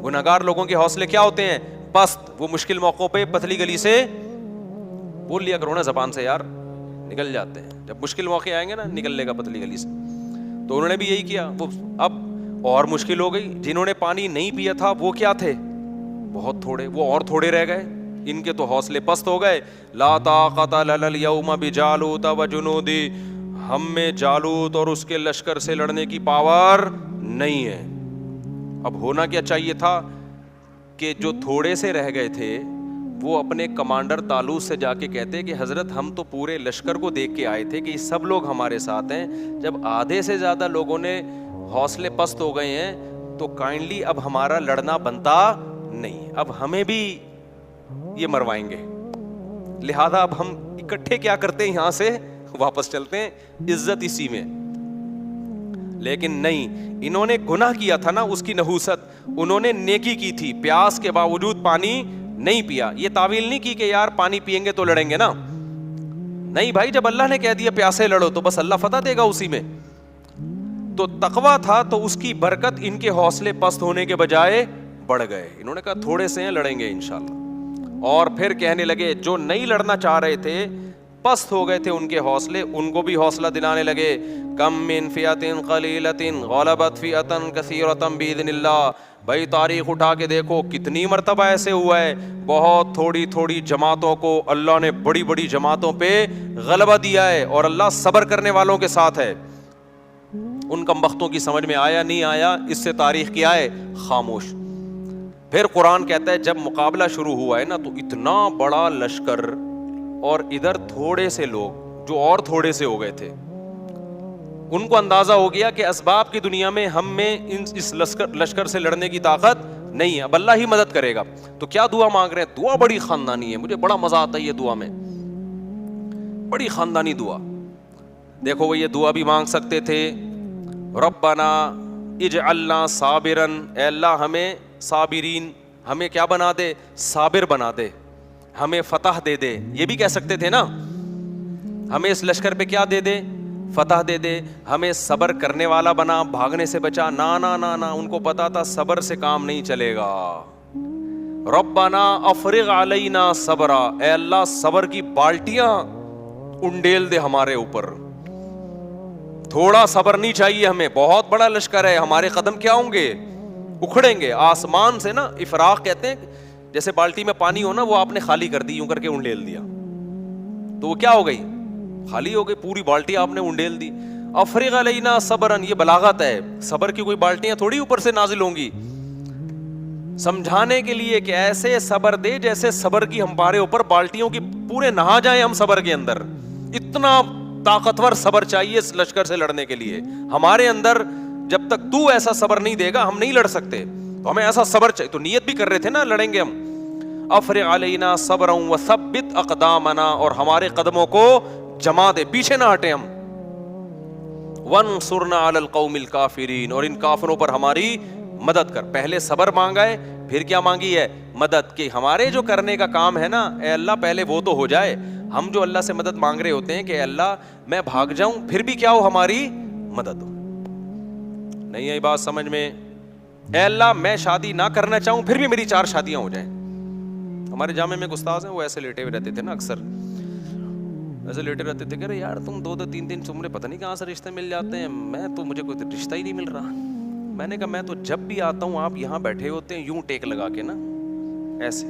گناہگار لوگوں کے حوصلے کیا ہوتے ہیں؟ پست. وہ مشکل موقعوں پہ پتلی گلی سے بول لیا کرو نا زبان سے یار، نکل جاتے ہیں. جب مشکل موقع آئیں گے نا، نکل لے گا پتلی گلی سے. تو انہوں نے بھی یہی کیا. وہ اب اور مشکل ہو گئی. جنہوں نے پانی نہیں پیا تھا وہ کیا تھے؟ بہت تھوڑے. وہ اور تھوڑے رہ گئے. ان کے تو حوصلے پست ہو گئے. لا طاقت لنا اليوم بجالوت وجنودی، ہم میں جالوت اور اس کے لشکر سے لڑنے کی پاور نہیں ہے. اب ہونا کیا چاہیے تھا کہ جو تھوڑے سے رہ گئے تھے وہ اپنے کمانڈر طالوت سے جا کے کہتے کہ حضرت ہم تو پورے لشکر کو دیکھ کے آئے تھے کہ سب لوگ ہمارے ساتھ ہیں، جب آدھے سے زیادہ لوگوں نے حوصلے پست ہو گئے ہیں تو کائنڈلی اب ہمارا لڑنا بنتا نہیں، اب ہمیں بھی یہ مروائیں گے، لہذا اب ہم اکٹھے کیا کرتے ہیں، یہاں سے واپس چلتے ہیں، عزت اسی میں. لیکن نہیں، انہوں نے گناہ کیا تھا نا، اس کی نحوست. انہوں نے نیکی کی تھی، پیاس کے باوجود پانی نہیں پیا. یہ تعویل نہیں کی کہ یار پانی پئیں گے تو لڑیں گے نا. نہیں بھائی، جب اللہ نے کہہ دیا پیاسے لڑو تو بس اللہ فتح دے گا اسی میں. تو تقویٰ تھا تو اس کی برکت ان کے حوصلے پست ہونے کے بجائے بڑھ گئے. انہوں نے کہا تھوڑے سے ہیں، لڑیں گے انشاءاللہ. اور پھر کہنے لگے جو نہیں لڑنا چاہ رہے تھے، پست ہو گئے تھے ان کے حوصلے، ان کو بھی حوصلہ دلانے لگے. کم من فئۃ قلیلۃ غلبت فئۃ کثیرۃ باذن اللہ. بھائی تاریخ اٹھا کے دیکھو کتنی مرتبہ ایسے ہوا ہے، بہت تھوڑی تھوڑی جماعتوں کو اللہ نے بڑی بڑی جماعتوں پہ غلبہ دیا ہے، اور اللہ صبر کرنے والوں کے ساتھ ہے. ان کمبختوں کی سمجھ میں آیا نہیں آیا، اس سے تاریخ کیا ہے؟ خاموش. پھر قرآن کہتا ہے جب مقابلہ شروع ہوا ہے نا، تو اتنا بڑا لشکر اور ادھر تھوڑے سے لوگ جو اور تھوڑے سے ہو گئے تھے، ان کو اندازہ ہو گیا کہ اسباب کی دنیا میں ہم میں اس لشکر سے لڑنے کی طاقت نہیں ہے، اب اللہ ہی مدد کرے گا. تو کیا دعا مانگ رہے ہیں؟ دعا بڑی خاندانی ہے، مجھے بڑا مزہ آتا ہے یہ دعا میں، بڑی خاندانی دعا. دیکھو وہ یہ دعا بھی مانگ سکتے تھے، ربنا اجعلنا صابرن، اے اللہ ہمیں صابرین، ہمیں کیا بنا دے؟ صابر بنا دے، ہمیں فتح دے دے. یہ بھی کہہ سکتے تھے نا، ہمیں اس لشکر پہ کیا دے دے؟ فتح دے دے. ہمیں صبر کرنے والا بنا، بھاگنے سے بچا. نا نا نا نا، ان کو پتا تھا صبر سے کام نہیں چلے گا. ربنا افرغ علینا صبرا، اے اللہ صبر کی بالٹیاں انڈیل دے ہمارے اوپر. تھوڑا صبر نہیں چاہیے ہمیں، بہت بڑا لشکر ہے، ہمارے قدم کیا ہوں گے؟ اکھڑیں گے. آسمان سے نا افراغ کہتے ہیں، جیسے بالٹی میں پانی ہو نا، وہ آپ نے خالی کر دی، یوں کر کے انڈیل دیا تو وہ کیا ہو گئی؟ خالی ہو گئی. پوری بالٹی آپ نے انڈیل دی. افرغ علینا صبرن، یہ بلاغت ہے، صبر کی کوئی بالٹیاں تھوڑی اوپر سے نازل ہوں گی. سمجھانے کے لیے کہ ایسے صبر دے جیسے صبر کی ہمارے اوپر بالٹیوں کی پورے نہا جائیں ہم صبر کے اندر. اتنا طاقتور صبر چاہیے اس لشکر سے لڑنے کے لیے ہمارے اندر. جب تک تو ایسا صبر نہیں دے گا ہم نہیں لڑ سکتے. تو ہمیں ایسا صبر چاہیے. تو نیت بھی کر رہے تھے نا لڑیں گے ہم. افرغ علینا صبرا وثبت اقدامنا، اور ہمارے قدموں کو جما دے، پیچھے نہ ہٹے ہم. وانصرنا علی القوم الکافرین، اور ان کافروں پر ہماری مدد کر. پہلے صبر مانگا ہے، پھر کیا مانگی ہے؟ مدد. کہ ہمارے جو کرنے کا کام ہے نا، اے اللہ پہلے وہ تو ہو جائے. ہم جو اللہ سے مدد مانگ رہے ہوتے ہیں کہ اے اللہ میں بھاگ جاؤں پھر بھی کیا ہو؟ ہماری مدد ہو. نہیں آئی بات سمجھ میں؟ اے اللہ میں شادی نہ کرنا چاہوں پھر بھی میری 4 شادیاں ہو جائیں. ہمارے جامع میں استاذ ہیں، وہ ایسے لیٹے ہوئے رہتے تھے نا، اکثر ایسے لیٹے رہتے تھے کہ ارے یار تم 2-2 3 تمہیں پتہ نہیں کہاں سے رشتے مل جاتے ہیں، میں تو مجھے کوئی رشتہ ہی نہیں مل رہا. میں نے کہا میں تو جب بھی آتا ہوں آپ یہاں بیٹھے ہوتے ہیں یوں ٹیک لگا کے نا ایسے.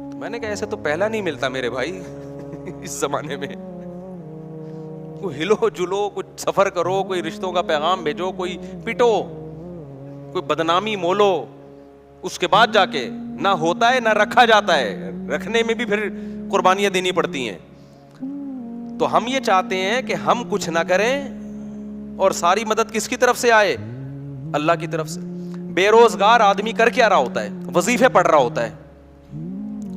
تو میں نے کہا ایسے تو پہلا نہیں ملتا میرے بھائی اس زمانے میں. کوئی ہلو جلو، کچھ سفر کرو، کوئی رشتوں کا پیغام بھیجو، کوئی پٹو، کوئی بدنامی مولو، اس کے بعد جا کے نہ ہوتا ہے نہ رکھا جاتا ہے. رکھنے میں بھی پھر قربانیاں دینی پڑتی ہیں. تو ہم یہ چاہتے ہیں کہ ہم کچھ نہ کریں اور ساری مدد کس کی طرف سے آئے؟ اللہ کی طرف سے. بے روزگار آدمی کر کیا رہا ہوتا ہے؟ وظیفے پڑھ رہا ہوتا ہے.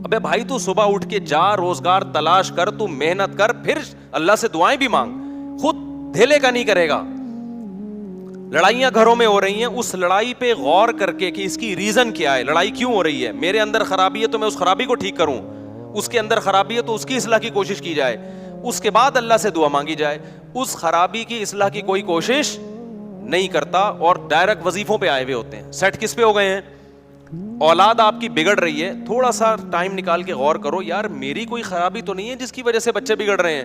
ابے بھائی تو صبح اٹھ کے جا, روزگار تلاش کر, تو محنت کر, پھر اللہ سے دعائیں بھی مانگ. خود دھیلے کا نہیں کرے گا. لڑائیاں گھروں میں ہو رہی ہیں, اس لڑائی پہ غور کر کے کہ اس کی ریزن کیا ہے, لڑائی کیوں ہو رہی ہے. میرے اندر خرابی ہے تو میں اس خرابی کو ٹھیک کروں, اس کے اندر خرابی ہے تو اس کی اصلاح کی کوشش کی جائے, اس کے بعد اللہ سے دعا مانگی جائے. اس خرابی کی اصلاح کی کوئی کوشش نہیں کرتا اور ڈائریکٹ وظیفوں پہ آئے ہوئے ہوتے ہیں. سیٹ کس پہ ہو گئے ہیں؟ اولاد آپ کی بگڑ رہی ہے, تھوڑا سا ٹائم نکال کے غور کرو, یار میری کوئی خرابی تو نہیں ہے جس کی وجہ سے بچے بگڑ رہے ہیں.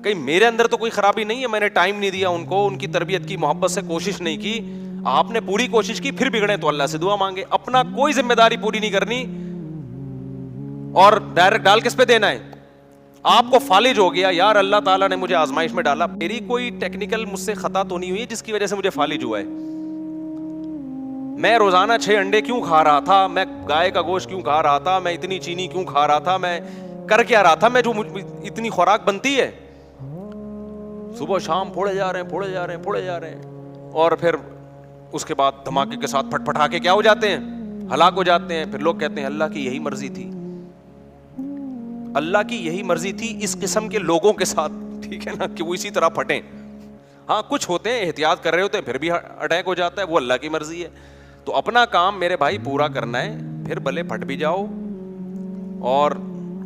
کہیں میرے اندر تو کوئی خرابی نہیں ہے, میں نے ٹائم نہیں دیا ان کو, ان کی تربیت کی, محبت سے کوشش نہیں کی. آپ نے پوری کوشش کی پھر بگڑے تو اللہ سے دعا مانگے. اپنا کوئی ذمہ داری پوری نہیں کرنی اور ڈائریکٹ ڈال کس پہ دینا ہے. آپ کو فالج ہو گیا, یار اللہ تعالیٰ نے مجھے آزمائش میں ڈالا, میری کوئی ٹیکنیکل مجھ سے خطا تو نہیں ہوئی جس کی وجہ سے مجھے فالج ہوا ہے. میں روزانہ 6 انڈے کیوں کھا رہا تھا, میں گائے کا گوشت کیوں کھا رہا تھا, میں اتنی چینی کیوں کھا رہا تھا, میں کر کیا رہا تھا, میں جو اتنی خوراک بنتی ہے, صبح شام پھوڑے جا رہے ہیں اور پھر اس کے بعد دھماکے کے ساتھ پھٹ پھٹا کے کیا ہو جاتے ہیں, ہلاک ہو جاتے ہیں. پھر لوگ کہتے ہیں اللہ کی یہی مرضی تھی, اللہ کی یہی مرضی تھی اس قسم کے لوگوں کے ساتھ, ٹھیک ہے نا, کہ وہ اسی طرح پھٹیں. ہاں کچھ ہوتے ہیں احتیاط کر رہے ہوتے ہیں پھر بھی اٹیک ہو جاتا ہے, وہ اللہ کی مرضی ہے. تو اپنا کام میرے بھائی پورا کرنا ہے, پھر بھلے پھٹ بھی جاؤ اور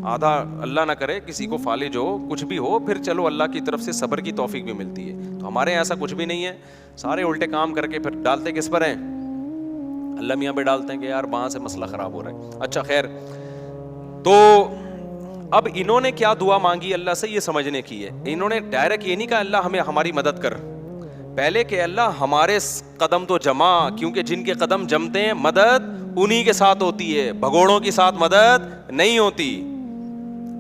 آدھا اللہ نہ کرے کسی کو فالج ہو, کچھ بھی ہو, پھر چلو اللہ کی طرف سے صبر کی توفیق بھی ملتی ہے. تو ہمارے ایسا کچھ بھی نہیں ہے, سارے الٹے کام کر کے پھر ڈالتے کس پر ہیں, اللہ میاں پہ ڈالتے ہیں کہ یار وہاں سے مسئلہ خراب ہو رہا ہے. اچھا خیر, تو اب انہوں نے کیا دعا مانگی اللہ سے یہ سمجھنے کی ہے. انہوں نے ڈائریکٹ یہ نہیں کہا اللہ ہمیں ہماری مدد کر, پہلے کہ اللہ ہمارے قدم تو جما, کیونکہ جن کے قدم جمتے ہیں مدد انہی کے ساتھ ہوتی ہے, بھگوڑوں کے ساتھ مدد نہیں ہوتی.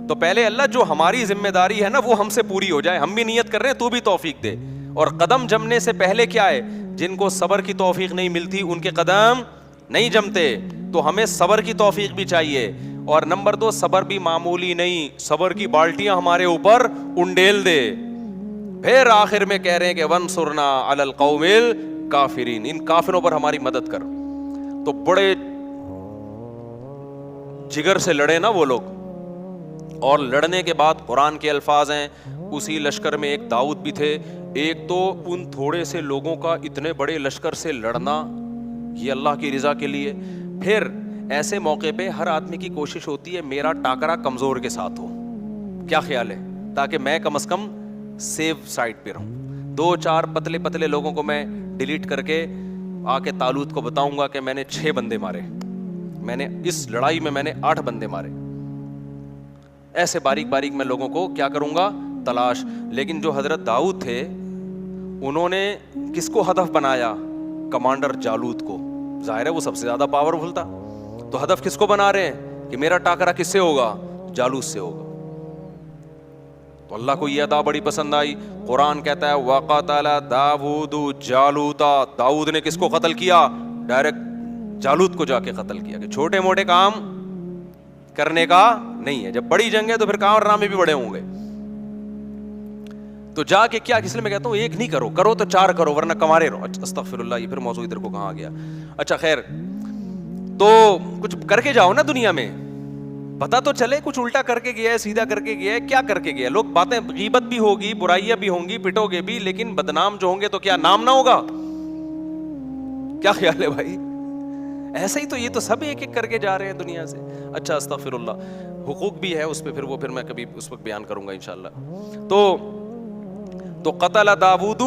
تو پہلے اللہ جو ہماری ذمہ داری ہے نا وہ ہم سے پوری ہو جائے, ہم بھی نیت کر رہے ہیں تو بھی توفیق دے. اور قدم جمنے سے پہلے کیا ہے, جن کو صبر کی توفیق نہیں ملتی ان کے قدم نہیں جمتے, تو ہمیں صبر کی توفیق بھی چاہیے. اور نمبر 2, صبر بھی معمولی نہیں, صبر کی بالٹیاں ہمارے اوپر انڈیل دے. پھر آخر میں کہہ رہے ہیں کہ وانصرنا علی القوم الکافرین, ان کافروں پر ہماری مدد کر. تو بڑے جگر سے لڑے نا وہ لوگ, اور لڑنے کے بعد قرآن کے الفاظ ہیں, اسی لشکر میں ایک داؤد بھی تھے. ایک تو ان تھوڑے سے لوگوں کا اتنے بڑے لشکر سے لڑنا یہ اللہ کی رضا کے لیے. پھر ایسے موقع پہ ہر آدمی کی کوشش ہوتی ہے میرا ٹاکرا کمزور کے ساتھ ہو, کیا خیال ہے, تاکہ میں کم از کم سیو سائڈ پہ رہوں. 2-4 پتلے پتلے لوگوں کو میں ڈیلیٹ کر کے آ کے طالوت کو بتاؤں گا کہ میں نے 6 بندے مارے, میں نے اس لڑائی میں 8 بندے مارے. ایسے باریک باریک میں لوگوں کو کیا کروں گا, تلاش. لیکن جو حضرت داؤد تھے انہوں نے کس کو ہدف بنایا, کمانڈر جالوت کو. ظاہر ہے وہ سب سے زیادہ پاورفل تھا, تو ہدف کس کو بنا رہے ہیں کہ میرا ٹاکرا کس سے ہوگا, جالوت سے ہوگا. تو اللہ کو یہ ادا بڑی پسند آئی. قرآن کہتا ہے وَقَتَلَ دَاوُودُ جَالُوتَ, داؤد نے کس کو قتل کیا, ڈائریکٹ جالوت کو جا کے قتل کیا. کہ چھوٹے موٹے کام کرنے کا نہیں ہے, جب بڑی جنگ ہے تو پھر کام ڈرامے بھی بڑے ہوں گے. تو جا کے کیا, اس لیے میں کہتا ہوں ایک نہیں کرو, کرو تو 4 کرو ورنہ کمارے رہو. استغفر اللہ, یہ پھر موضوع ادھر کو کہاں گیا. اچھا خیر, تو کچھ کر کے جاؤ نا دنیا میں, پتا تو چلے کچھ الٹا کر کے گیا ہے, سیدھا کر کے گیا ہے, کیا کر کے گیا. لوگ باتیں, غیبت بھی ہوگی, برائیاں بھی ہوں گی, پٹو گے بھی, لیکن بدنام جو ہوں گے تو کیا نام نہ ہوگا, کیا خیال ہے بھائی. ایسا ہی تو یہ تو سب ایک ایک کر کے جا رہے ہیں دنیا سے. اچھا استغفر اللہ, حقوق بھی ہے اس پہ, پھر میں کبھی اس وقت بیان کروں گا انشاءاللہ. تو قتل داؤد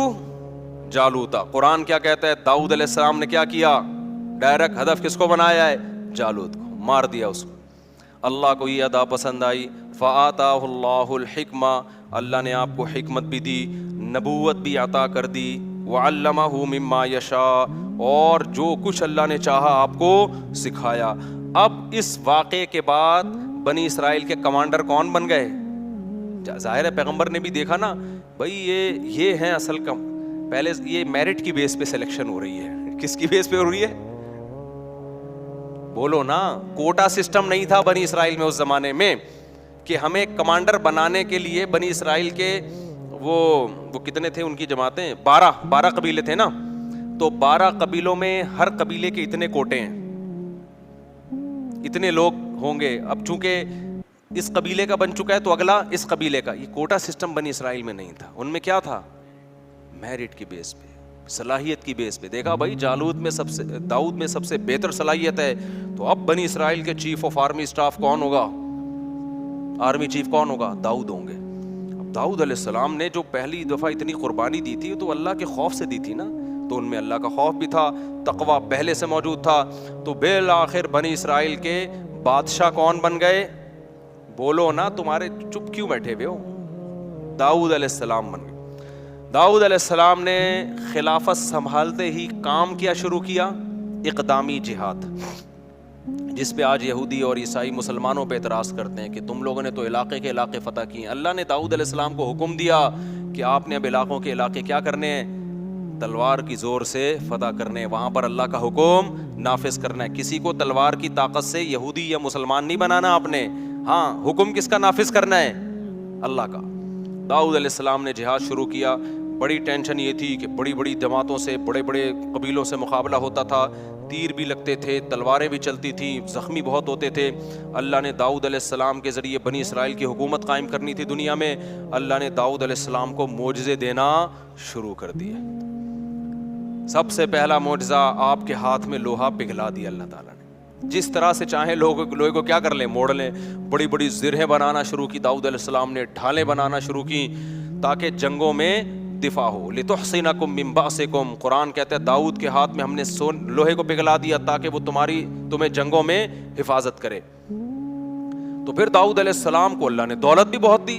جالوتا, قرآن کیا کہتا ہے, داؤد علیہ السلام نے کیا کیا, ڈائریکٹ ہدف کس کو بنایا ہے, جالوت کو, مار دیا اس کو. اللہ کو یہ ادا پسند آئی. فآتاہ اللہ الحکمہ, اللہ نے آپ کو حکمت بھی دی, نبوت بھی عطا کر دی. وعلمہ مما یشاء, اور جو کچھ اللہ نے چاہا آپ کو سکھایا. اب اس واقعے کے بعد بنی اسرائیل کے کمانڈر کون بن گئے, ظاہر ہے پیغمبر نے بھی دیکھا نا بھائی یہ ہیں اصل کم. پہلے یہ میرٹ کی بیس پہ سلیکشن ہو رہی ہے, کس کی بیس پہ ہو رہی ہے, بولو نا. کوٹا سسٹم نہیں تھا بنی اسرائیل میں اس زمانے میں کہ ہمیں کمانڈر بنانے کے لیے بنی اسرائیل کے وہ کتنے تھے, ان کی جماعتیں 12 قبیلے تھے نا, تو 12 قبیلوں میں ہر قبیلے کے اتنے کوٹے ہیں. اتنے لوگ ہوں گے. اب چونکہ اس قبیلے کا بن چکا ہے تو اگلا اس قبیلے کا. یہ کوٹا سسٹم بنی اسرائیل میں نہیں تھا. ان میں کیا تھا؟ میرٹ کی بیس پہ, صلاحیت کی بیس پہ. دیکھا بھائی جالوت میں داؤد میں سب سے بہتر صلاحیت ہے, تو اب بنی اسرائیل کے چیف آف آرمی اسٹاف کون ہوگا؟ آرمی چیف کون ہوگا؟ داؤد ہوں گے. اب داؤد علیہ السلام نے جو پہلی دفعہ اتنی قربانی دی تھی تو اللہ کے خوف سے دی تھی نا, تو ان میں اللہ کا خوف بھی تھا, تقویٰ پہلے سے موجود تھا. تو بالآخر بنی اسرائیل کے بادشاہ کون بن گئے؟ بولو نا, تمہارے چپ کیوں بیٹھے ہوئے ہو؟ داؤد علیہ السلام بن گئے. داؤد علیہ السلام نے خلافت سنبھالتے ہی کام کیا شروع کیا, اقدامی جہاد, جس پہ آج یہودی اور عیسائی مسلمانوں پہ اعتراض کرتے ہیں کہ تم لوگوں نے تو علاقے کے علاقے فتح کیے. اللہ نے داؤد علیہ السلام کو حکم دیا کہ آپ نے اب علاقوں کے علاقے کیا کرنے ہیں؟ تلوار کی زور سے فتح کرنے. وہاں پر اللہ کا حکم نافذ کرنا ہے. کسی کو تلوار کی طاقت سے یہودی یا مسلمان نہیں بنانا آپ نے. ہاں, حکم کس کا نافذ کرنا ہے؟ اللہ کا. داؤد علیہ السلام نے جہاد شروع کیا. بڑی ٹینشن یہ تھی کہ بڑی بڑی جماعتوں سے, بڑے بڑے قبیلوں سے مقابلہ ہوتا تھا, تیر بھی لگتے تھے, تلواریں بھی چلتی تھیں, زخمی بہت ہوتے تھے. اللہ نے داؤد علیہ السلام کے ذریعے بنی اسرائیل کی حکومت قائم کرنی تھی دنیا میں. اللہ نے داؤد علیہ السلام کو معجزے دینا شروع کر دیے. سب سے پہلا معجزہ, آپ کے ہاتھ میں لوہا پگھلا دیا اللہ تعالیٰ نے. جس طرح سے چاہیں لوہے کو کیا کر لیں؟ موڑ لیں. بڑی بڑی زرہیں بنانا شروع کی داؤد علیہ السلام نے, ڈھالیں بنانا شروع کی تاکہ جنگوں میں دفاع ہو. لتحصنکم من بأسکم, قرآن کہتا ہے داؤد کے ہاتھ میں ہم نے لوہے کو پگھلا دیا تاکہ وہ تمہیں جنگوں میں حفاظت کرے. تو پھر داؤد علیہ السلام کو اللہ نے دولت بھی بہت دی.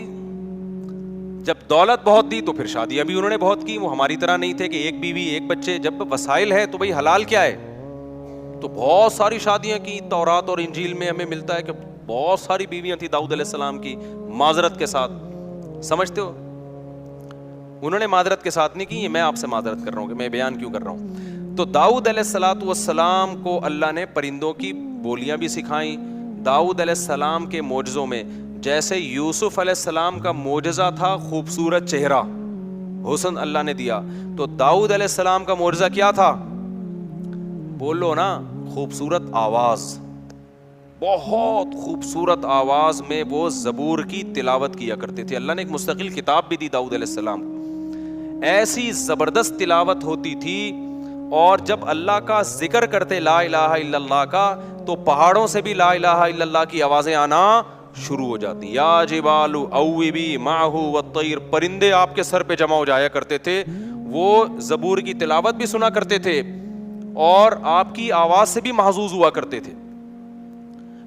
جب دولت بہت دی تو پھر شادیاں بھی انہوں نے بہت کی. وہ ہماری طرح نہیں تھے کہ ایک بیوی ایک بچے. جب وسائل ہے تو بھئی حلال کیا ہے, تو بہت ساری شادیاں کی. تورات اور انجیل میں ہمیں ملتا ہے کہ بہت ساری بیویاں تھیں داؤد علیہ السلام کی, معذرت کے ساتھ. سمجھتے ہو, انہوں نے معذرت کے ساتھ نہیں کی, میں آپ سے معذرت کر رہا ہوں کہ میں بیان کیوں کر رہا ہوں. تو داؤد علیہ الصلوۃ والسلام کو اللہ نے پرندوں کی بولیاں بھی سکھائیں. داؤد علیہ السلام کے معجزوں میں جیسے یوسف علیہ السلام کا معجزہ تھا خوبصورت چہرہ, حسن اللہ نے دیا, تو داؤد علیہ السلام کا معجزہ کیا تھا؟ بولو نا, خوبصورت آواز. بہت خوبصورت آواز میں وہ زبور کی تلاوت کیا کرتے تھے. اللہ نے ایک مستقل کتاب بھی دی داؤد علیہ السلام کو. ایسی زبردست تلاوت ہوتی تھی, اور جب اللہ کا ذکر کرتے لا الہ الا اللہ کا, تو پہاڑوں سے بھی لا الہ الا اللہ کی آوازیں آنا شروع ہو جاتی. یا جبال اوبی معہ والطیر, پرندے آپ کے سر پہ جمع ہو جایا کرتے تھے. وہ زبور کی تلاوت بھی سنا کرتے تھے اور آپ کی آواز سے بھی محظوظ ہوا کرتے تھے.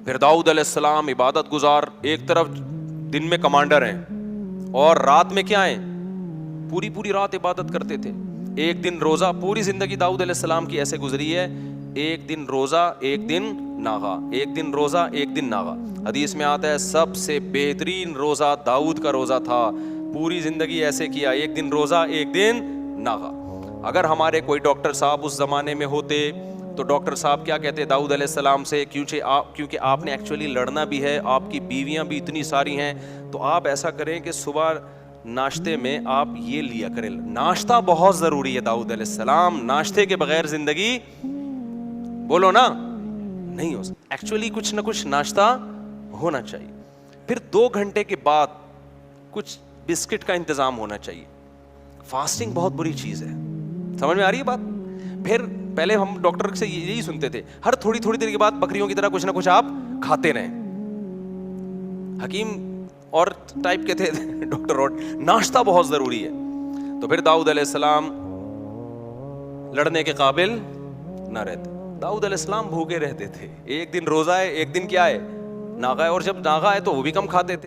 پھر داؤد علیہ السلام عبادت گزار, ایک طرف دن میں کمانڈر ہیں اور رات میں کیا ہیں؟ پوری پوری رات عبادت کرتے تھے. ایک دن روزہ, پوری زندگی داؤد علیہ السلام کی ایسے گزری ہے, ایک دن روزہ ایک دن ناغا, ایک دن روزہ ایک دن ناغا. حدیث میں آتا ہے سب سے بہترین روزہ داؤد کا روزہ تھا. پوری زندگی ایسے کیا, ایک دن روزہ ایک دن ناغا. اگر ہمارے کوئی ڈاکٹر صاحب اس زمانے میں ہوتے تو ڈاکٹر صاحب کیا کہتے داؤد علیہ السلام سے, کیونکہ آپ نے ایکچولی لڑنا بھی ہے, آپ کی بیویاں بھی اتنی ساری ہیں, تو آپ ایسا کریں کہ صبح ناشتے میں آپ یہ لیا کریں. ناشتہ بہت ضروری ہے داؤد علیہ السلام, ناشتے کے بغیر زندگی بولو نا نہیں ہو سکتی. ایکچولی کچھ نہ کچھ ناشتہ ہونا چاہیے. پھر 2 گھنٹے کے بعد کچھ بسکٹ کا انتظام ہونا چاہیے. فاسٹنگ بہت بری چیز ہے, سمجھ میں آ رہی ہے بات؟ پھر پہلے ہم ڈاکٹر سے یہی سنتے تھے, ہر تھوڑی تھوڑی دیر کے بعد بکریوں کی طرح کچھ نہ کچھ آپ کھاتے رہیں. حکیم اور ٹائپ کے تھے ڈاکٹر, اور ناشتہ بہت ضروری ہے. تو پھر داؤد علیہ السلام لڑنے کے قابل نہ رہتے. داؤد علیہ السلام بھوکے رہتے تھے. ایک دن روزہ ہے, ایک دن کیا ہے؟ ناغا ہے. اور جب ناغا ہے تو وہ بھی کم کھاتے تھے.